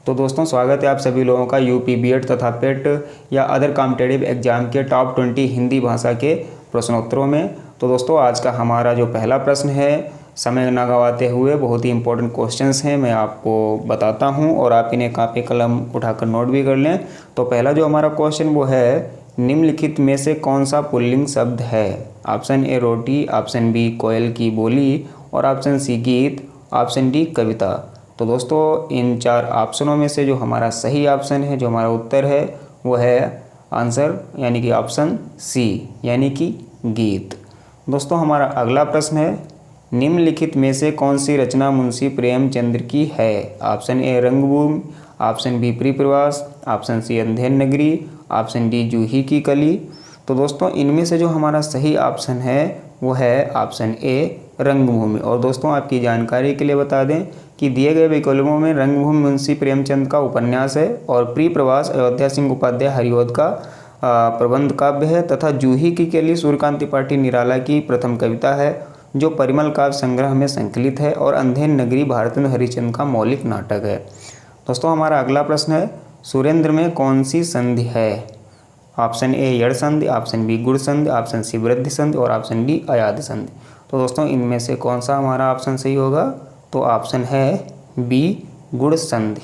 तो दोस्तों स्वागत है आप सभी लोगों का यूपी बीएड तथा पेट या अदर कॉम्पिटिटिव एग्जाम के टॉप 20 हिंदी भाषा के प्रश्नोत्तरों में। तो दोस्तों आज का हमारा जो पहला प्रश्न है, समय न गंवाते हुए बहुत ही इंपॉर्टेंट क्वेश्चंस हैं, मैं आपको बताता हूं और आप इन्हें कापी कलम उठाकर नोट भी कर लें। तो पहला जो हमारा क्वेश्चन वो है, निम्नलिखित में से कौन सा पुल्लिंग शब्द है? ऑप्शन ए रोटी, ऑप्शन बी कोयल की बोली और ऑप्शन सी गीत, ऑप्शन डी कविता। तो दोस्तों इन चार ऑप्शनों में से जो हमारा सही ऑप्शन है, जो हमारा उत्तर है वो है आंसर यानी कि ऑप्शन सी यानी कि गीत। दोस्तों हमारा अगला प्रश्न है, निम्नलिखित में से कौन सी रचना मुंशी प्रेमचंद्र की है? ऑप्शन ए रंगभूमि, option B प्रियप्रवास, option C Andher Nagari, option D जूही की कली। तो दोस्तों इनमें से जो हमारा सही ऑप्शन है वो है ऑप्शन ए रंगभूमि। और दोस्तों आपकी जानकारी के लिए बता दें कि दिए गए विकल्पों में रंगभूमि मुंशी प्रेमचंद का उपन्यास है और प्रियप्रवास अयोध्या सिंह उपाध्याय हरिऔध का प्रबंध काव्य है तथा जूही की कली सूर्यकांत त्रिपाठी निराला की प्रथम कविता है जो परिमल काव्य संग्रह में संकलित है और अंधेर नगरी भारतेंदु हरिश्चंद्र का मौलिक नाटक है। दोस्तों हमारा अगला प्रश्न है, सुरेंद्र में कौन सी संधि है? ऑप्शन ए यड़ संधि, ऑप्शन बी गुण संधि, ऑप्शन सी वृद्धि संधि और ऑप्शन डी अयादि संधि। तो दोस्तों इनमें से कौन सा हमारा ऑप्शन सही होगा? तो ऑप्शन है बी गुण संधि।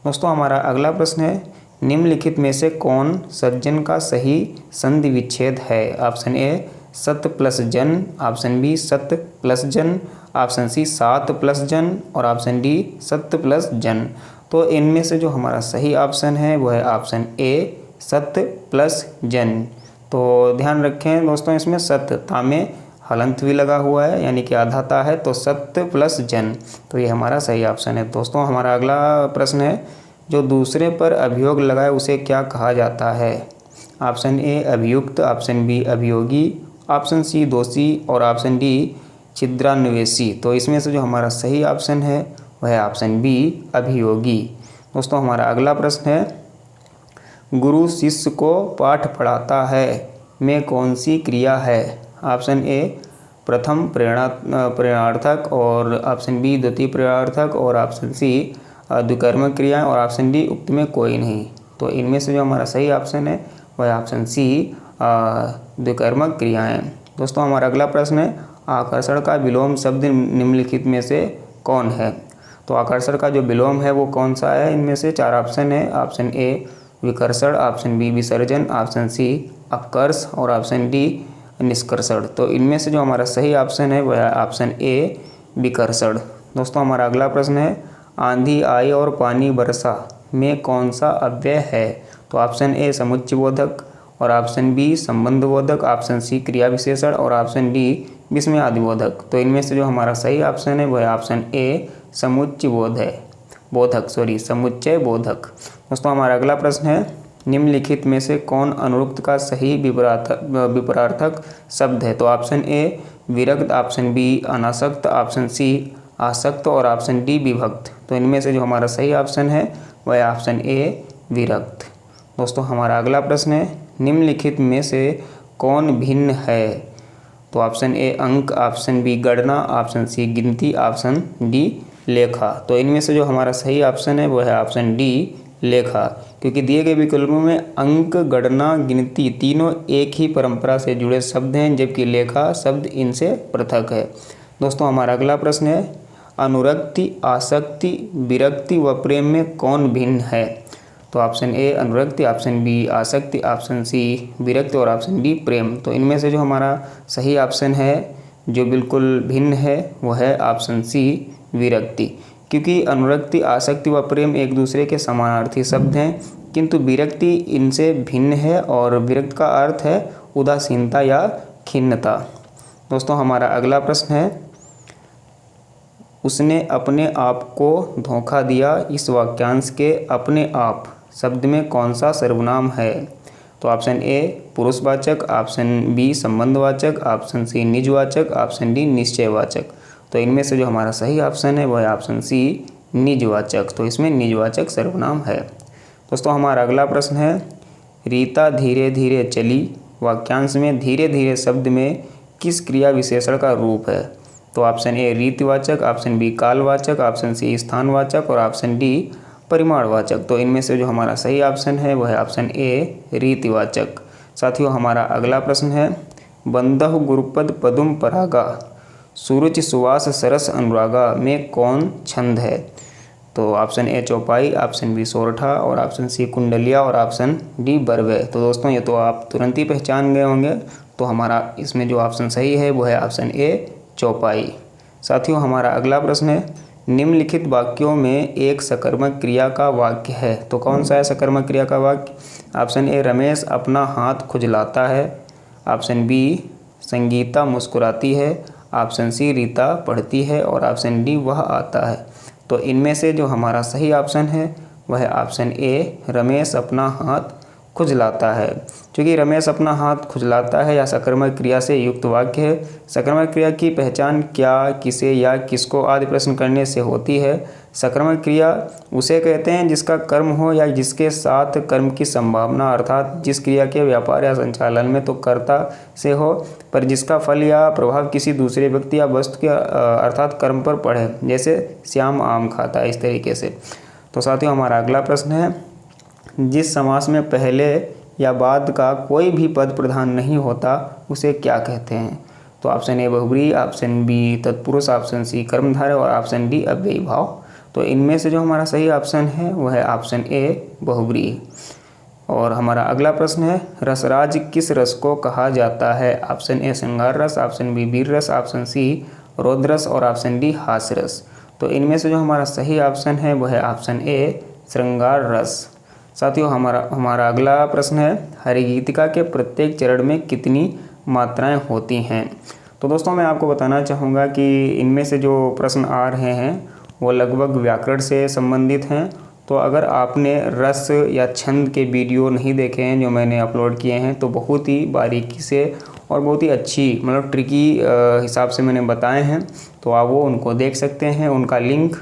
दोस्तों हमारा अगला प्रश्न है, निम्नलिखित में से कौन सज्जन का सही संधि विच्छेद है? ऑप्शन ए सत प्लस जन, ऑप्शन बी सत प्लस जन, ऑप्शन सी सात प्लस जन और ऑप्शन डी सत प्लस जन। तो इनमें से जो हमारा सही ऑप्शन है वो है ऑप्शन ए सत प्लस जन। तो ध्यान रखें दोस्तों, इसमें सत ता में हलंत भी लगा हुआ है यानी कि आधा ता है, तो सत प्लस जन, तो ये हमारा सही ऑप्शन है। दोस्तों हमारा अगला प्रश्न है, जो दूसरे पर अभियोग लगाए उसे क्या कहा जाता है? ऑप्शन ए अभियुक्त, ऑप्शन बी अभियोगी, ऑप्शन सी दोषी और ऑप्शन डी छिद्रान्वेषी। तो इसमें से जो हमारा सही ऑप्शन है वह है ऑप्शन बी अभियोगी। दोस्तों हमारा अगला प्रश्न है, गुरु शिष्य को पाठ पढ़ाता है में कौन सी क्रिया है? ऑप्शन ए प्रथम प्रेरणार्थक और ऑप्शन बी द्वितीय प्रेरणार्थक और ऑप्शन सी द्विकर्मक क्रिया और ऑप्शन डी उक्त में कोई नहीं। तो इनमें से जो हमारा सही ऑप्शन है वह ऑप्शन सी द्विकर्मक क्रियाएं। दोस्तों हमारा अगला प्रश्न है, आकर्षण का विलोम शब्द निम्नलिखित में से कौन है? तो आकर्षण का जो विलोम है वो कौन सा है? इनमें से चार ऑप्शन है, ऑप्शन ए विकर्षण, ऑप्शन बी विसर्जन, ऑप्शन सी अपकर्ष और ऑप्शन डी निष्कर्षण। तो इनमें से जो हमारा सही ऑप्शन है वह है ऑप्शन ए विकर्षण। दोस्तों हमारा अगला प्रश्न है, आंधी आई और पानी बरसा में कौन सा अव्यय है? तो ऑप्शन ए समुच्चयबोधक और ऑप्शन बी संबंधबोधक, ऑप्शन सी क्रिया विशेषण और ऑप्शन डी विस्मयादिबोधक। तो इनमें से जो हमारा सही ऑप्शन है वह है ऑप्शन ए समुच्चय बोधक। दोस्तों हमारा अगला प्रश्न है, निम्नलिखित में से कौन अनुरुक्त का सही विपरार्थक शब्द है? तो ऑप्शन ए विरक्त, ऑप्शन बी अनासक्त, ऑप्शन सी आसक्त और ऑप्शन डी विभक्त। तो इनमें से जो हमारा सही ऑप्शन है वह है ऑप्शन ए विरक्त। दोस्तों हमारा अगला प्रश्न है, निम्नलिखित में से कौन भिन्न है? तो ऑप्शन ए अंक, ऑप्शन बी गणना, ऑप्शन सी गिनती, ऑप्शन डी लेखा। तो इनमें से जो हमारा सही ऑप्शन है वो है ऑप्शन डी लेखा, क्योंकि दिए गए विकल्पों में अंक, गणना, गिनती तीनों एक ही परंपरा से जुड़े शब्द हैं जबकि लेखा शब्द इनसे पृथक है। दोस्तों हमारा अगला प्रश्न है, अनुरक्ति, आसक्ति, विरक्ति व प्रेम में कौन भिन्न है? तो ऑप्शन ए अनुरक्ति, ऑप्शन बी आसक्ति, ऑप्शन सी विरक्ति और ऑप्शन डी प्रेम। तो इनमें से जो हमारा सही ऑप्शन है जो बिल्कुल भिन्न है वो है ऑप्शन सी विरक्ति, क्योंकि अनुरक्ति, आसक्ति व प्रेम एक दूसरे के समानार्थी शब्द हैं, किंतु विरक्ति इनसे भिन्न है और विरक्त का अर्थ है उदासीनता या खिन्नता। दोस्तों हमारा अगला प्रश्न है, उसने अपने आप को धोखा दिया, इस वाक्यांश के अपने आप शब्द में कौन सा सर्वनाम है? तो ऑप्शन ए पुरुषवाचक, ऑप्शन बी संबंधवाचक, ऑप्शन सी निजवाचक, ऑप्शन डी निश्चयवाचक। तो इनमें से जो हमारा सही ऑप्शन है वह है ऑप्शन सी निजवाचक। तो इसमें निजवाचक सर्वनाम है। दोस्तों हमारा अगला प्रश्न है, रीता धीरे धीरे चली वाक्यांश में धीरे धीरे शब्द में किस क्रिया विशेषण का रूप है? तो ऑप्शन ए रीतिवाचक, ऑप्शन बी कालवाचक, ऑप्शन सी स्थानवाचक और ऑप्शन डी परिमाणवाचक। तो इनमें से जो हमारा सही ऑप्शन है वह है ऑप्शन ए रीतिवाचक। साथियों हमारा अगला प्रश्न है बंदहु गुरुपद पदुम परागा सुरुचि सुवास सरस अनुरागा में कौन छंद है? तो ऑप्शन ए चौपाई, ऑप्शन बी सोरठा और ऑप्शन सी कुंडलिया और ऑप्शन डी बरवे। तो दोस्तों ये तो आप तुरंत ही पहचान गए होंगे। तो हमारा इसमें जो ऑप्शन सही है वो है ऑप्शन ए चौपाई। साथियों हमारा अगला प्रश्न है निम्नलिखित वाक्यों में एक सकर्मक क्रिया का वाक्य है। तो कौन सा है सकर्मक क्रिया का वाक्य? ऑप्शन ए रमेश अपना हाथ खुजलाता है, ऑप्शन बी संगीता मुस्कुराती है, ऑप्शन सी रीता पढ़ती है और ऑप्शन डी वह आता है। तो इनमें से जो हमारा सही ऑप्शन है वह है ऑप्शन ए रमेश अपना हाथ खुजलाता है। क्योंकि रमेश अपना हाथ खुजलाता है या सकर्मक क्रिया से युक्त वाक्य है। सकर्मक क्रिया की पहचान क्या, किसे या किसको आदि प्रश्न करने से होती है। सकर्मक क्रिया उसे कहते हैं जिसका कर्म हो या जिसके साथ कर्म की संभावना, अर्थात जिस क्रिया के व्यापार या संचालन में तो कर्ता से हो पर जिसका फल या प्रभाव किसी दूसरे व्यक्ति या वस्तु के अर्थात कर्म पर पड़े, जैसे श्याम आम खाता है, इस तरीके से। तो साथियों हमारा अगला प्रश्न है जिस समास में पहले या बाद का कोई भी पद प्रधान नहीं होता उसे क्या कहते हैं? तो ऑप्शन ए बहुब्रीहि, ऑप्शन बी तत्पुरुष, ऑप्शन सी कर्मधारय और ऑप्शन डी अव्ययी भाव। तो इनमें से जो हमारा सही ऑप्शन है वह है ऑप्शन ए बहुब्रीहि। और हमारा अगला प्रश्न है रसराज किस रस को कहा जाता है? ऑप्शन ए श्रृंगार रस, ऑप्शन बी वीर रस, ऑप्शन सी रौद्र रस और ऑप्शन डी हास्य रस। तो इनमें से जो हमारा सही ऑप्शन है वह है ऑप्शन ए श्रृंगार रस। साथियों हमारा अगला प्रश्न है हरिगीतिका के प्रत्येक चरण में कितनी मात्राएं होती हैं? तो दोस्तों मैं आपको बताना चाहूँगा कि इनमें से जो प्रश्न आ रहे हैं वो लगभग व्याकरण से संबंधित हैं। तो अगर आपने रस या छंद के वीडियो नहीं देखे हैं जो मैंने अपलोड किए हैं तो बहुत ही बारीकी से और बहुत ही अच्छी मतलब ट्रिकी हिसाब से मैंने बताए हैं। तो आप वो उनको देख सकते हैं। उनका लिंक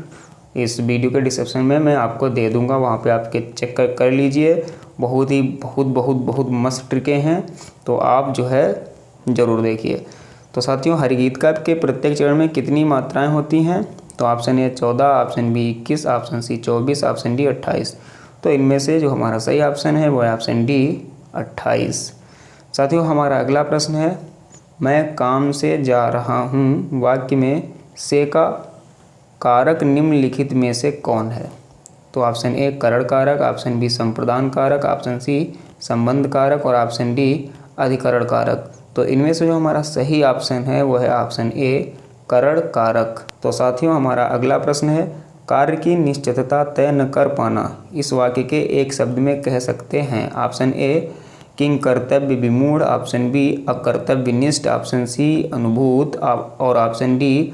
इस वीडियो के डिस्क्रिप्शन में मैं आपको दे दूंगा, वहाँ पे आपके चेक कर लीजिए। बहुत मस्त ट्रिकें हैं, तो आप जो है ज़रूर देखिए। तो साथियों हरिगीतिका के प्रत्येक चरण में कितनी मात्राएं होती हैं? तो option A 14, option B 21, option C 24, option D 28। तो इनमें से जो हमारा सही ऑप्शन है वो है ऑप्शन डी 28। साथियों हमारा अगला प्रश्न है मैं काम से जा रहा हूँ वाक्य में से का कारक निम्नलिखित में से कौन है? तो ऑप्शन ए करण कारक, ऑप्शन बी संप्रदान कारक, ऑप्शन सी संबंध कारक और ऑप्शन डी अधिकरण कारक। तो इनमें से जो हमारा सही ऑप्शन है वो है ऑप्शन ए करण कारक। तो साथियों हमारा अगला प्रश्न है कार्य की निश्चितता तय न कर पाना इस वाक्य के एक शब्द में कह सकते हैं। ऑप्शन ए किंग कर्तव्य विमूढ़, ऑप्शन बी अकर्तव्यनिष्ठ, ऑप्शन सी अनुभूत और ऑप्शन डी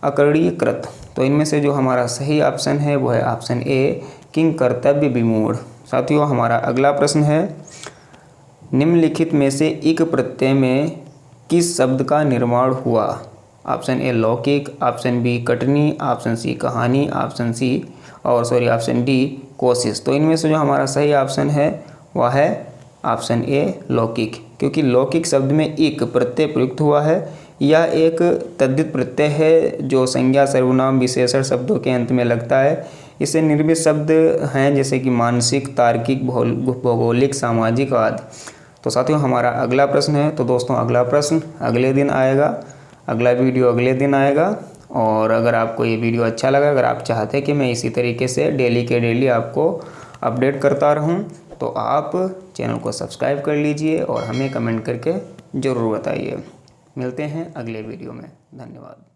अकरणीकृत। तो इनमें से जो हमारा सही ऑप्शन है वो है ऑप्शन ए किंग कर्तव्य विमूढ़। साथियों हमारा अगला प्रश्न है निम्नलिखित में से इक प्रत्यय में किस शब्द का निर्माण हुआ? ऑप्शन ए लौकिक, ऑप्शन बी कटनी, ऑप्शन सी कहानी, ऑप्शन डी कोशिश। तो इनमें से जो हमारा सही ऑप्शन है वह है ऑप्शन ए लौकिक, क्योंकि लौकिक शब्द में इक प्रत्यय प्रयुक्त हुआ है। यह एक तद्धित प्रत्यय है जो संज्ञा सर्वनाम विशेषण शब्दों के अंत में लगता है। इससे निर्मित शब्द हैं जैसे कि मानसिक, तार्किक, भौगोलिक, सामाजिक आदि। तो साथियों हमारा अगला प्रश्न है। तो दोस्तों अगला प्रश्न अगले दिन आएगा, अगला वीडियो अगले दिन आएगा। और अगर आपको ये वीडियो अच्छा लगा, अगर आप चाहते हैं कि मैं इसी तरीके से डेली के डेली आपको अपडेट करता रहूं, तो आप चैनल को सब्सक्राइब कर लीजिए और हमें कमेंट करके ज़रूर बताइए। मिलते हैं अगले वीडियो में। धन्यवाद।